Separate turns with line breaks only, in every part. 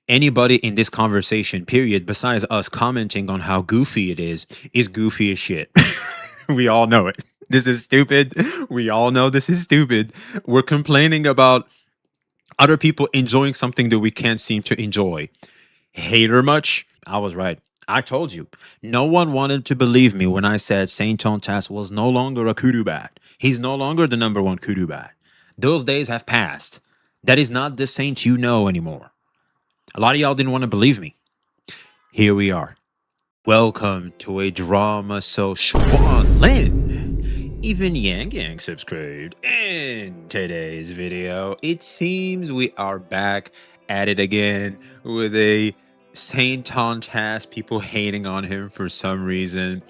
Anybody in this conversation, period, besides us commenting on how goofy it is goofy as shit. We all know it. This is stupid. We all know this is stupid. We're complaining about other people enjoying something that we can't seem to enjoy. Hater much? I was right. I told you. No one wanted to believe me when I said Saintontas was no longer a kudu bat. He's no longer the number one kudu bat. Those days have passed. That is not the Saint you know anymore. A lot of y'all didn't want to believe me. Here we are. Welcome to a drama so Schwan Lin. Even Yang Yang subscribed. In today's video, it seems we are back at it again with a Saintontas, people hating on him for some reason.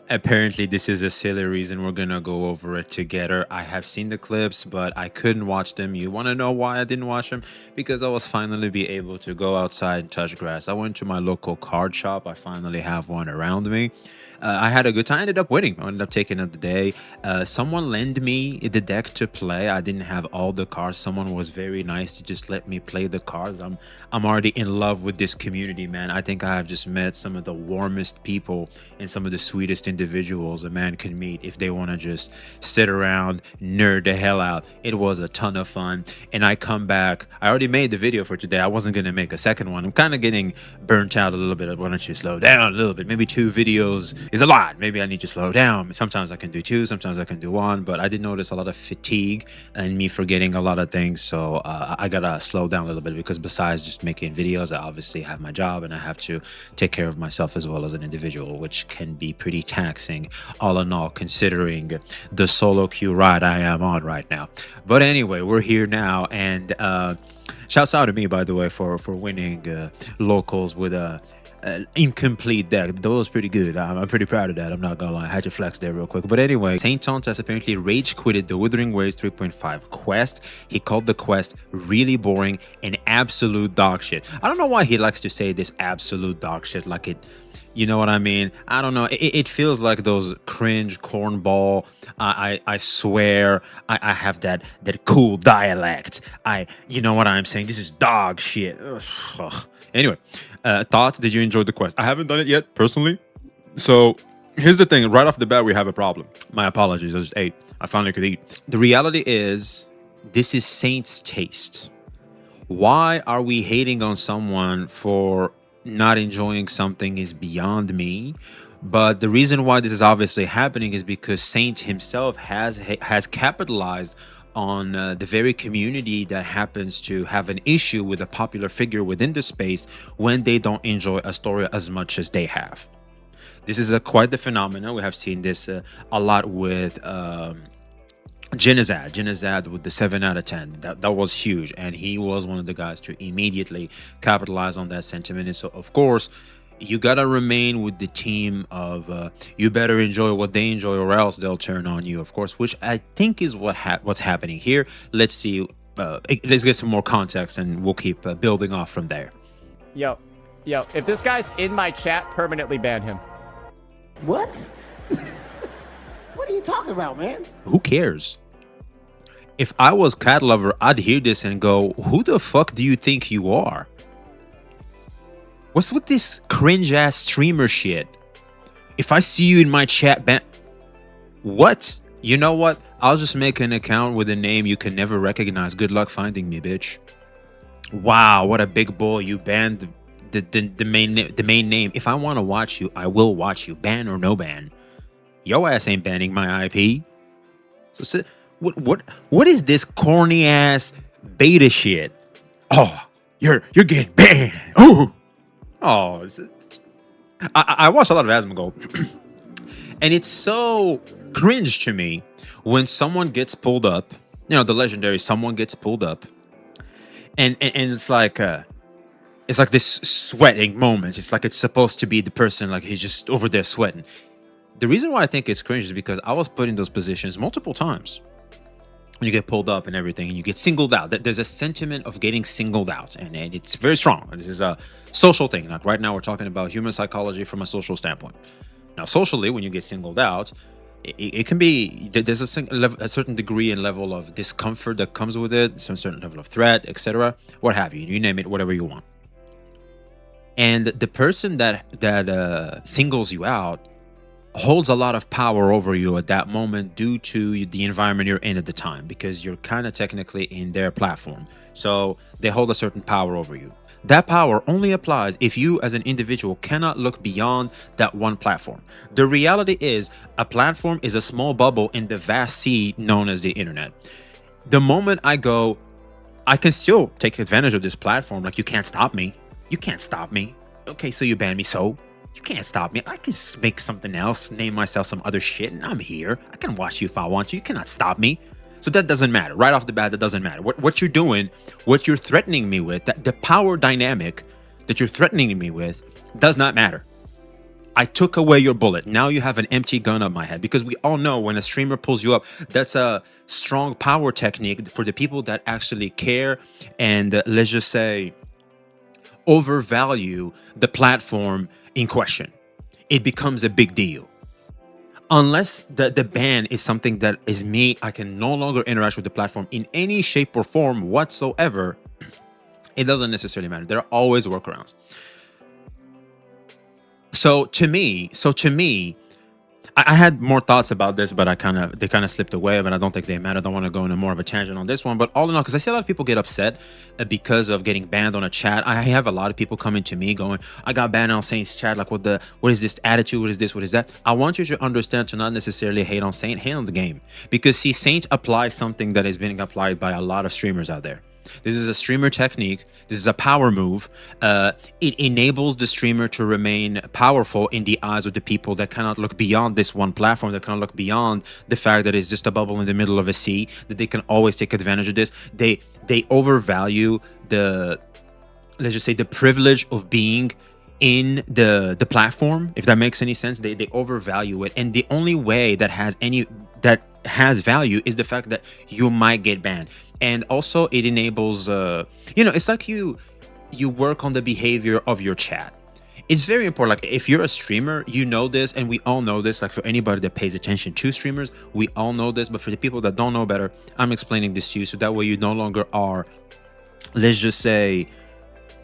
Apparently, this is a silly reason. We're gonna go over it together. I have seen the clips, but I couldn't watch them. You want to know why I didn't watch them? Because I was finally be able to go outside and touch grass. I went to my local card shop. I finally have one around me. I had a good time. I ended up winning. I ended up taking up the day. Someone lent me the deck to play. I didn't have all the cards. Someone was very nice to just let me play the cards. I'm already in love with this community, man. I think I have just met some of the warmest people and some of the sweetest individuals a man can meet if they want to just sit around, nerd the hell out. It was a ton of fun. And I come back. I already made the video for today. I wasn't going to make a second one. I'm kind of getting burnt out a little bit. Why don't you slow down a little bit? Maybe 2 videos is a lot. Maybe I need to slow down. Sometimes I can do 2, sometimes I can do 1, but I did notice a lot of fatigue and me forgetting a lot of things. So I gotta slow down a little bit because besides just making videos, I obviously have my job and I have to take care of myself as well as an individual, which can be pretty taxing all in all, considering the solo queue ride I am on right now. But anyway, we're here now, and shouts out to me, by the way, for winning locals with a incomplete deck. That was pretty good. I'm pretty proud of that. I'm not gonna lie. I had to flex there real quick. But anyway, Saintontas apparently rage quitted the Withering Waves 3.5 quest. He called the quest really boring and absolute dog shit. I don't know why he likes to say this absolute dog shit like it, you know what I mean? I don't know. It feels like those cringe cornball. I swear I have that cool dialect. You know what I'm saying? This is dog shit. Ugh. Anyway, thoughts? Did you enjoy the quest? I haven't done it yet personally. So here's the thing. Right off the bat, we have a problem. My apologies. I just ate. I finally could eat. The reality is, this is Saint's taste. Why are we hating on someone for not enjoying something is beyond me. But the reason why this is obviously happening is because Saint himself has capitalized on the very community that happens to have an issue with a popular figure within the space when they don't enjoy a story as much as they have. This is quite the phenomenon. We have seen this a lot with Jinazad with the 7 out of 10. That was huge, and he was one of the guys to immediately capitalize on that sentiment. And so, of course, you gotta remain with the team of you better enjoy what they enjoy, or else they'll turn on you, of course, which I think is what's happening here. Let's see. Let's get some more context, and we'll keep building off from there.
Yo, if this guy's in my chat, permanently ban him.
What? What are you talking about, man?
Who cares? If I was Cat Lover, I'd hear this and go, who the fuck do you think you are? What's with this cringe-ass streamer shit? If I see you in my chat, what? You know what? I'll just make an account with a name you can never recognize. Good luck finding me, bitch. Wow, what a big boy. You banned the main name. If I want to watch you, I will watch you. Ban or no ban. Yo ass ain't banning my IP. So what is this corny ass beta shit? Oh, you're getting banned. Oh, I watch a lot of Asmongold, and it's so cringe to me when someone gets pulled up. You know, the legendary someone gets pulled up, and it's like this sweating moment. It's like it's supposed to be the person, like he's just over there sweating. The reason why I think it's cringe is because I was put in those positions multiple times. When you get pulled up and everything, and you get singled out. There's a sentiment of getting singled out, and it's very strong. This is a social thing. Like right now, we're talking about human psychology from a social standpoint. Now, socially, when you get singled out, it can be, there's a certain degree and level of discomfort that comes with it, some certain level of threat, etc. What have you. You name it, whatever you want. And the person that singles you out holds a lot of power over you at that moment due to the environment you're in at the time, because you're kind of technically in their platform. So they hold a certain power over you. That power only applies if you as an individual cannot look beyond that one platform. The reality is a platform is a small bubble in the vast sea known as the internet. The moment I go, I can still take advantage of this platform. Like, you can't stop me. You can't stop me. Okay, so you ban me, so you can't stop me. I can make something else, name myself some other shit, and I'm here. I can watch you if I want to. You cannot stop me. So that doesn't matter. Right off the bat, that doesn't matter. What you're doing, what you're threatening me with, the power dynamic that you're threatening me with does not matter. I took away your bullet. Now you have an empty gun up my head, because we all know when a streamer pulls you up, that's a strong power technique for the people that actually care and let's just say overvalue the platform in question. It becomes a big deal. Unless the ban is something that is me, I can no longer interact with the platform in any shape or form whatsoever, it doesn't necessarily matter. There are always workarounds. So to me, I had more thoughts about this, but they kind of slipped away. But I don't think they matter. I don't want to go into more of a tangent on this one. But all in all, because I see a lot of people get upset because of getting banned on a chat. I have a lot of people coming to me going, "I got banned on Saint's chat. Like, what is this attitude? What is this? What is that?" I want you to understand to not necessarily hate on Saint, hate on the game, because see, Saint applies something that is being applied by a lot of streamers out there. This is a streamer technique. This is a power move. It enables the streamer to remain powerful in the eyes of the people that cannot look beyond this one platform, that cannot look beyond the fact that it's just a bubble in the middle of a sea, that they can always take advantage of this. They overvalue the, let's just say, the privilege of being in the platform, if that makes any sense. They overvalue it, and the only way that has value is the fact that you might get banned. And also it enables it's like you work on the behavior of your chat. It's very important. Like, if you're a streamer, you know this, and we all know this. Like, for anybody that pays attention to streamers, we all know this. But for the people that don't know better, I'm explaining this to you, so that way you no longer are, let's just say,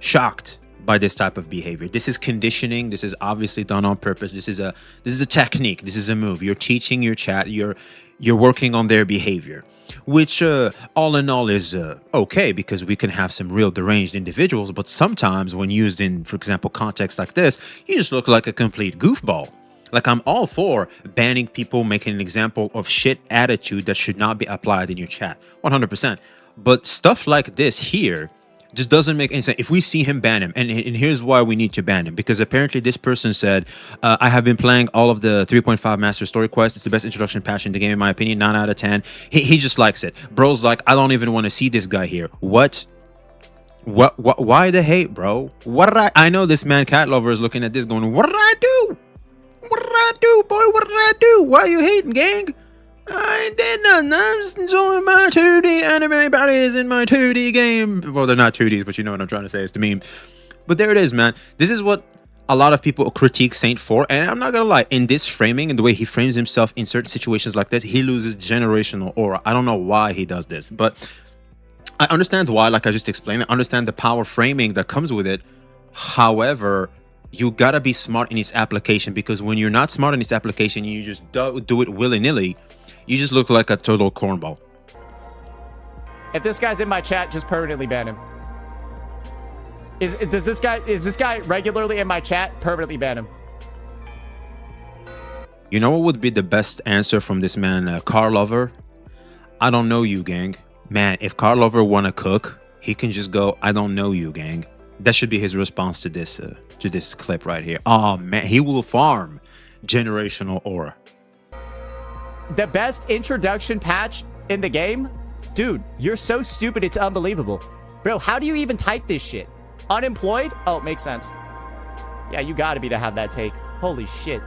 shocked by this type of behavior. This is conditioning. This is obviously done on purpose. This is a technique. This is a move. You're teaching your chat. You're working on their behavior, which all in all is okay, because we can have some real deranged individuals. But sometimes when used in, for example, context like this, you just look like a complete goofball. Like, I'm all for banning people making an example of shit attitude that should not be applied in your chat, 100%. But stuff like this here just doesn't make any sense. If we see him, ban him. And here's why we need to ban him. Because apparently this person said, I have been playing all of the 3.5 Master Story Quest. It's the best introduction patch in the game, in my opinion. 9 out of 10. He just likes it. Bro's like, I don't even want to see this guy here. What? Why the hate, bro? What did I know this man, cat lover, is looking at this going, what did I do? What did I do, boy? What did I do? Why are you hating, gang? I ain't did nothing. I'm just enjoying my 2D anime bodies in my 2D game. Well, they're not 2Ds, but you know what I'm trying to say. It's the meme. But there it is, man. This is what a lot of people critique Saint for. And I'm not going to lie. In this framing and the way he frames himself in certain situations like this, he loses generational aura. I don't know why he does this, but I understand why. Like I just explained, I understand the power framing that comes with it. However, you got to be smart in its application, because when you're not smart in its application, you just do it willy-nilly. You just look like a total cornball.
If this guy's in my chat, just permanently ban him. Is this guy regularly in my chat? Permanently ban him.
You know what would be the best answer from this man, Car Lover? I don't know you, gang. Man, if Car Lover wanna cook, he can just go, I don't know you, gang. That should be his response to this clip right here. Oh man, he will farm generational aura.
The best introduction patch in the game? Dude, you're so stupid, it's unbelievable. Bro, how do you even type this shit? Unemployed? Oh, makes sense. Yeah, you gotta be to have that take. Holy shit.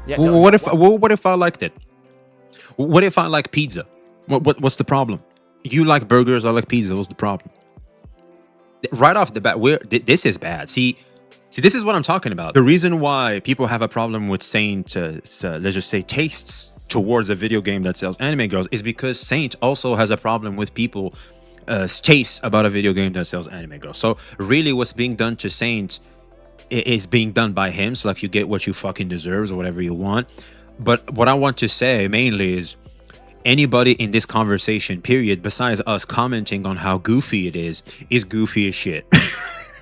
Yeah,
well, what if I liked it? What if I like pizza? What's the problem? You like burgers, I like pizza. What's the problem? Right off the bat, this is bad. See, this is what I'm talking about. The reason why people have a problem with Saint, let's just say, tastes towards a video game that sells anime girls is because Saint also has a problem with people chase about a video game that sells anime girls. So really, what's being done to Saint is being done by him. So like, you get what you fucking deserves or whatever you want. But what I want to say mainly is, anybody in this conversation period, besides us commenting on how goofy it is goofy as shit.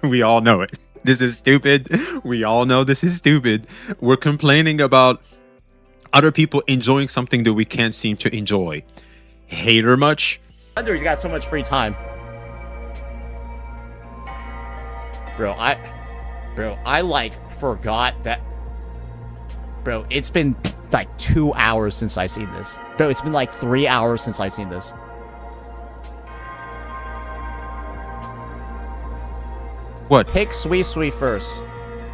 We all know it. This is stupid. We all know this is stupid. We're complaining about other people enjoying something that we can't seem to enjoy. Hater much?
Wonder he's got so much free time. Bro, I like forgot that. Bro, it's been like 2 hours since I've seen this. Bro, it's been like 3 hours since I've seen this.
What?
Pick Sui first.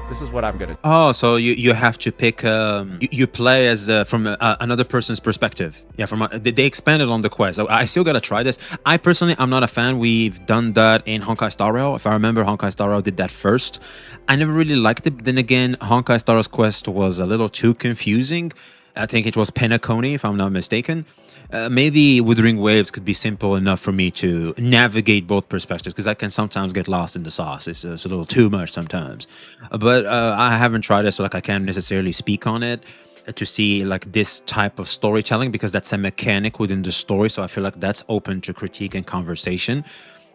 This is what I'm gonna do.
Oh, so you have to pick. You play as from another person's perspective. Yeah, they expanded on the quest. I still gotta try this. I personally, I'm not a fan. We've done that in Honkai Star Rail. If I remember, Honkai Star Rail did that first. I never really liked it. But then again, Honkai Star Rail's quest was a little too confusing. I think it was Penacony, if I'm not mistaken. Maybe Withering Waves could be simple enough for me to navigate both perspectives, because I can sometimes get lost in the sauce. It's a little too much sometimes. But I haven't tried it, so like I can't necessarily speak on it to see like this type of storytelling, because that's a mechanic within the story. So I feel like that's open to critique and conversation.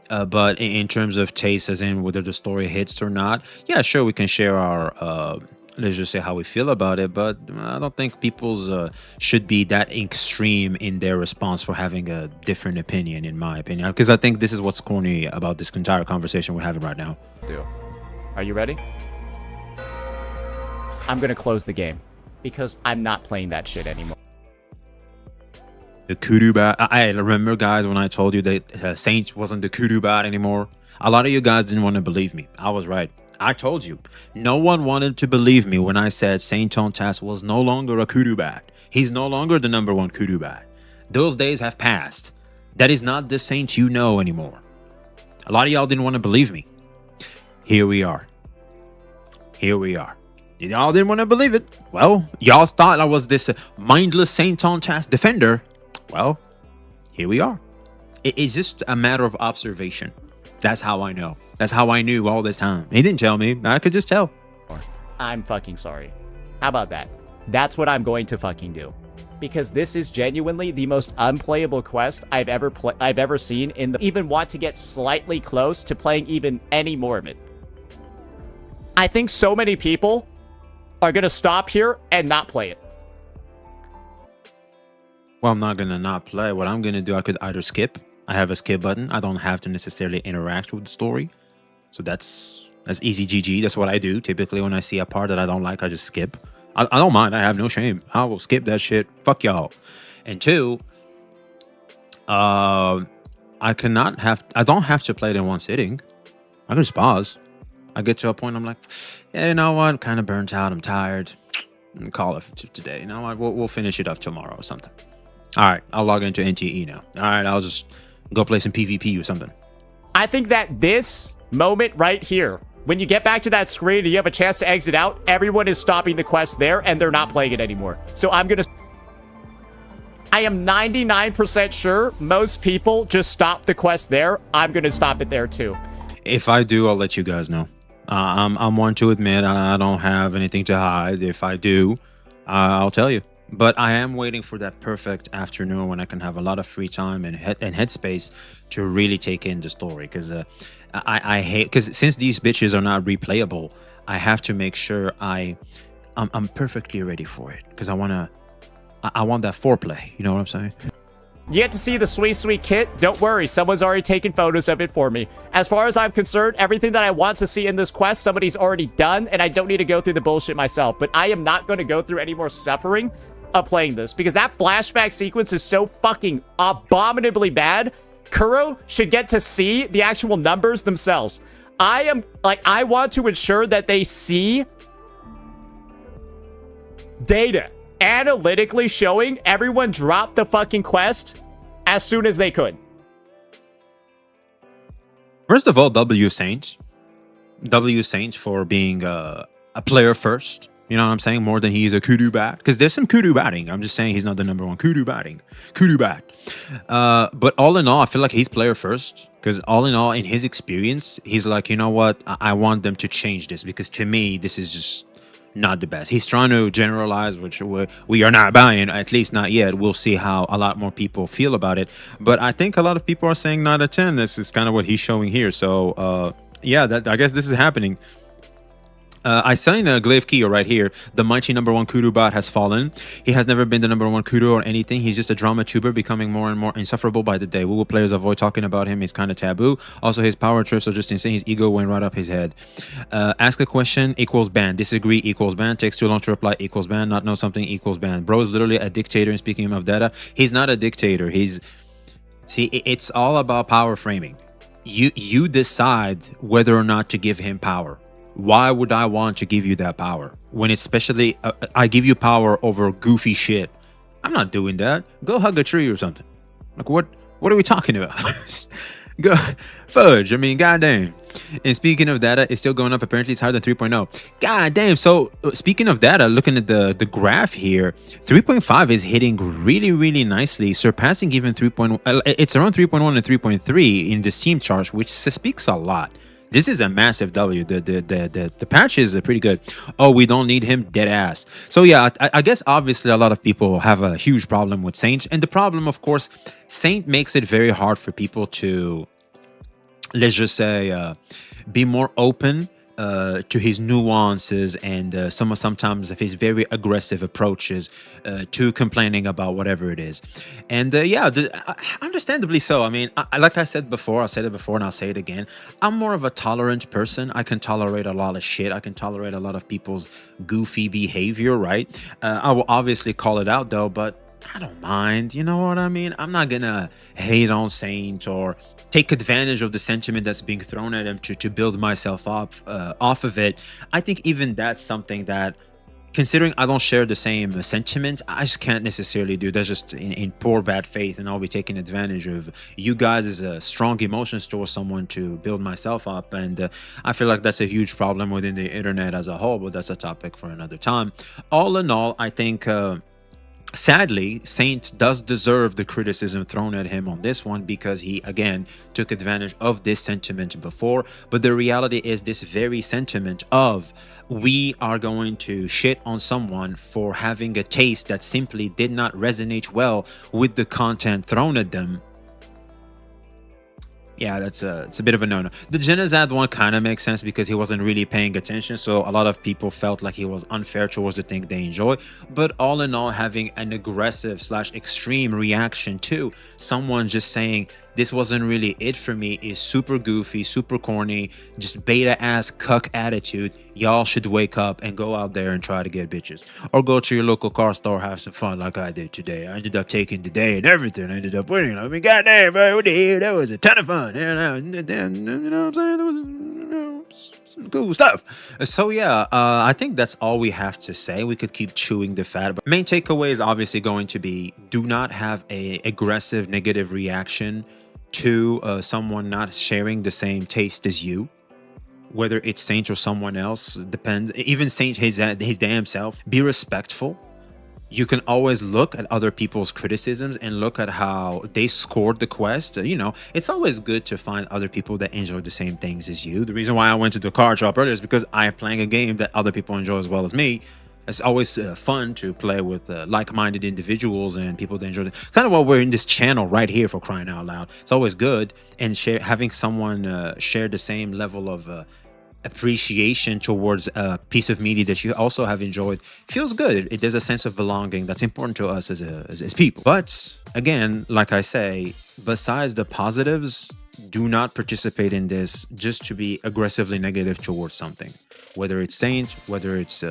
But in terms of taste, as in whether the story hits or not, yeah, sure, we can share our let's just say how we feel about it, but I don't think people's should be that extreme in their response for having a different opinion, in my opinion, because I think this is what's corny about this entire conversation we're having right now.
Are you ready? I'm gonna close the game because I'm not playing that shit anymore.
The kudu bat. I remember, guys, when I told you that Saint wasn't the kudu bat anymore. A lot of you guys didn't want to believe me. I was right. I told you. No one wanted to believe me when I said Saintontas was no longer a kudu bat. He's no longer the #1 kudu bat. Those days have passed. That is not the Saint you know anymore. A lot of y'all didn't want to believe me. Here we are. Here we are. Y'all didn't want to believe it. Well, y'all thought I was this mindless Saintontas defender. Well, here we are. It's just a matter of observation. That's how I know. That's how I knew all this time. He didn't tell me. I could just tell.
I'm fucking sorry. How about that? That's what I'm going to fucking do. Because this is genuinely the most unplayable quest I've ever seen even want to get slightly close to playing even any more of it. I think so many people are going to stop here and not play it.
Well, I'm not going to not play. What I'm going to do, I could either skip. I have a skip button. I don't have to necessarily interact with the story. So that's easy GG. That's what I do. Typically, when I see a part that I don't like, I just skip. I don't mind. I have no shame. I will skip that shit. Fuck y'all. And two, I don't have to play it in one sitting. I can just pause. I get to a point, I'm like, yeah, you know what? I'm kind of burnt out. I'm tired. Call it today. You know what? We'll finish it up tomorrow or something. All right. I'll log into NTE now. All right. I'll just go play some PvP or something.
I think that this moment right here, when you get back to that screen and you have a chance to exit out, everyone is stopping the quest there and they're not playing it anymore. So I am 99% sure most people just stop the quest there. I'm going to stop it there too.
If I do, I'll let you guys know. I'm one to admit I don't have anything to hide. If I do, I'll tell you. But I am waiting for that perfect afternoon when I can have a lot of free time and headspace to really take in the story. Because I hate, because since these bitches are not replayable, I have to make sure I'm perfectly ready for it. Because I want that foreplay. You know what I'm saying?
You get to see the sweet kit. Don't worry, someone's already taken photos of it for me. As far as I'm concerned, everything that I want to see in this quest, somebody's already done, and I don't need to go through the bullshit myself. But I am not going to go through any more suffering of playing this, because that flashback sequence is so fucking abominably bad. Kuro should get to see the actual numbers themselves. I want to ensure that they see data analytically showing everyone dropped the fucking quest as soon as they could.
First of all, W Saint for being a player first. You know what I'm saying? More than he is a kudu bat. Because there's some kudu batting. I'm just saying he's not the number one kudu batting. Kudu bat. But all in all, I feel like he's player first. Because all in all, in his experience, he's like, you know what? I want them to change this. Because to me, this is just not the best. He's trying to generalize, which we are not buying, at least not yet. We'll see how a lot more people feel about it. But I think a lot of people are saying 9 out of 10. This is kind of what he's showing here. So, yeah, I guess this is happening. I signed a Glaive Keo right here. The mighty number one kudu bot has fallen. He has never been the number one kudu or anything. He's just a drama tuber becoming more and more insufferable by the day. Woo players avoid talking about him. He's kind of taboo. Also, his power trips are just insane. His ego went right up his head. Ask a question equals ban. Disagree equals ban. Takes too long to reply equals ban. Not know something equals ban. Bro is literally a dictator. And speaking of data, he's not a dictator. See, it's all about power framing. You decide whether or not to give him power. Why would I want to give you that power when especially I give you power over goofy shit? I'm not doing that. Go hug a tree or something. Like what are we talking about? Go fudge. I mean, goddamn. And speaking of data, it's still going up. Apparently, it's higher than 3.0. God damn. So speaking of data, looking at the graph here, 3.5 is hitting really, really nicely, surpassing even 3.1. It's around 3.1 and 3.3 in the Steam chart, which speaks a lot. This is a massive W. The patch is pretty good. Oh, we don't need him, dead ass. So yeah, I guess obviously a lot of people have a huge problem with Saint. And the problem, of course, Saint makes it very hard for people to, let's just say, be more open to his nuances and sometimes of his very aggressive approaches to complaining about whatever it is. And yeah, understandably so. I mean, like I said before, I said it before and I'll say it again. I'm more of a tolerant person. I can tolerate a lot of shit. I can tolerate a lot of people's goofy behavior, right? I will obviously call it out though, but I don't mind, you know what I mean? I'm not gonna hate on Saint or take advantage of the sentiment that's being thrown at him to build myself up off of it. I think even that's something that, considering I don't share the same sentiment, I just can't necessarily do. That's just in poor bad faith, and I'll be taking advantage of you guys as a strong emotions towards someone to build myself up. And I feel like that's a huge problem within the internet as a whole, but that's a topic for another time. All in all, I think sadly, Saint does deserve the criticism thrown at him on this one because he, again, took advantage of this sentiment before. But the reality is this very sentiment of we are going to shit on someone for having a taste that simply did not resonate well with the content thrown at them. Yeah, it's a bit of a no-no. The Genazad one kind of makes sense because he wasn't really paying attention, so a lot of people felt like he was unfair towards the thing they enjoy. But all in all, having an aggressive / extreme reaction to someone just saying this wasn't really it for me is super goofy, super corny, just beta-ass cuck attitude. Y'all should wake up and go out there and try to get bitches. Or go to your local car store, have some fun like I did today. I ended up taking the day and everything. I ended up winning. I mean, goddamn, bro, what the hell? That was a ton of fun. You know what I'm saying? That was some cool stuff. So yeah, I think that's all we have to say. We could keep chewing the fat. But main takeaway is obviously going to be do not have a aggressive negative reaction to someone not sharing the same taste as you, whether it's Saint or someone else, depends. Even Saint, his damn self. Be respectful. You can always look at other people's criticisms and look at how they scored the quest. You know, it's always good to find other people that enjoy the same things as you. The reason why I went to the card shop earlier is because I am playing a game that other people enjoy as well as me. It's always fun to play with like-minded individuals and people that enjoy it. Kind of what we're in this channel right here, for crying out loud. It's always good, and having someone share the same level of appreciation towards a piece of media that you also have enjoyed feels good. There's a sense of belonging that's important to us as people. But again, like I say, besides the positives, do not participate in this just to be aggressively negative towards something. Whether it's Saint, whether it's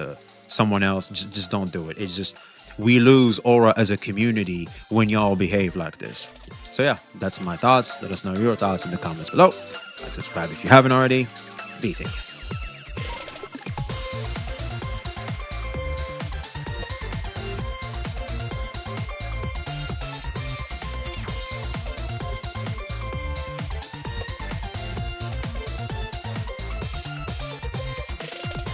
someone else, just don't do it. It's just we lose aura as a community when y'all behave like this. So yeah, that's my thoughts. Let us know your thoughts in the comments below. Like, subscribe if you haven't already. Be safe.